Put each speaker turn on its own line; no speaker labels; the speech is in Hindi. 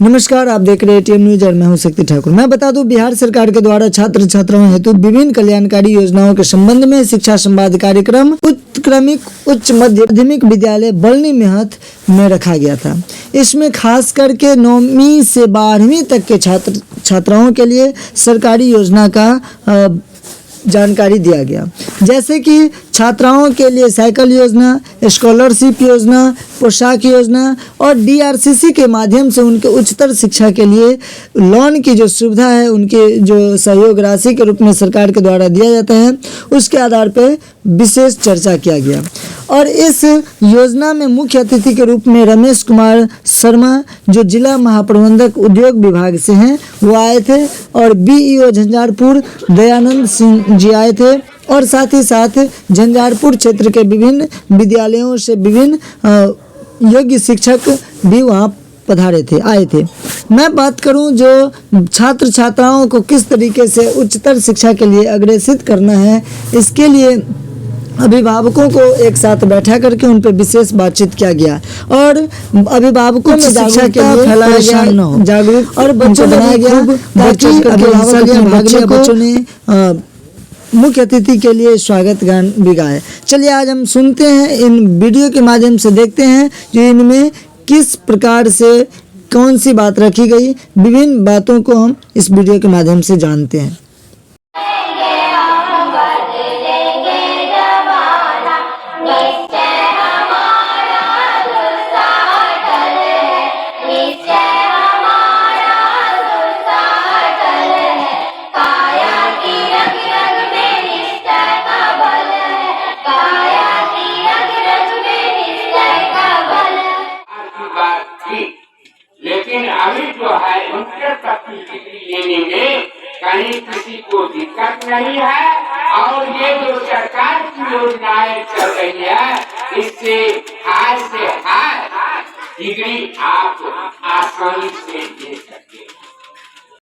नमस्कार, आप देख रहे हैं एटीएम न्यूज और मैं हूं शक्ति ठाकुर। मैं बता दूं, बिहार सरकार के द्वारा छात्र छात्राओं हेतु विभिन्न कल्याणकारी योजनाओं के संबंध में शिक्षा संवाद कार्यक्रम उत्क्रमिक उच्च माध्यमिक विद्यालय बलनी मेहत में रखा गया था। इसमें खास करके 9वीं से 12वीं तक के छात्र छात्राओं के लिए सरकारी योजना का जानकारी दिया गया, जैसे कि छात्राओं के लिए साइकिल योजना, स्कॉलरशिप योजना, पोशाक योजना और डीआरसीसी के माध्यम से उनके उच्चतर शिक्षा के लिए लोन की जो सुविधा है, उनके जो सहयोग राशि के रूप में सरकार के द्वारा दिया जाता है, उसके आधार पर विशेष चर्चा किया गया। और इस योजना में मुख्य अतिथि के रूप में रमेश कुमार शर्मा, जो जिला महाप्रबंधक उद्योग विभाग से हैं, वो आए थे, और बीईओ झंझारपुर दयानंद सिंह जी आए थे, और साथ ही साथ झंझारपुर क्षेत्र के विभिन्न विद्यालयों से विभिन्न योग्य शिक्षक भी वहाँ आए थे। मैं बात करूं, जो छात्र छात्राओं को किस तरीके से उच्चतर शिक्षा के लिए अग्रेसित करना है, इसके लिए अभिभावकों को एक साथ बैठा करके उन पर विशेष बातचीत किया गया और अभिभावकों में शिक्षा के लिए फैलाया गया, जागरूक और बच्चों बनाया गया, ताकि बच्चों ने मुख्य अतिथि के लिए स्वागत गान भी गाए। चलिए आज हम सुनते हैं, इन वीडियो के माध्यम से देखते हैं जो इनमें किस प्रकार से कौन सी बात रखी गई। विभिन्न बातों को हम इस वीडियो के माध्यम से जानते हैं।
लेकिन अभी जो है इंटर तक की डिग्री लेने में कहीं किसी को दिक्कत नहीं है, और ये जो सरकार की योजनाएं चल रही है, इससे हाई से हाई डिग्री आप आसानी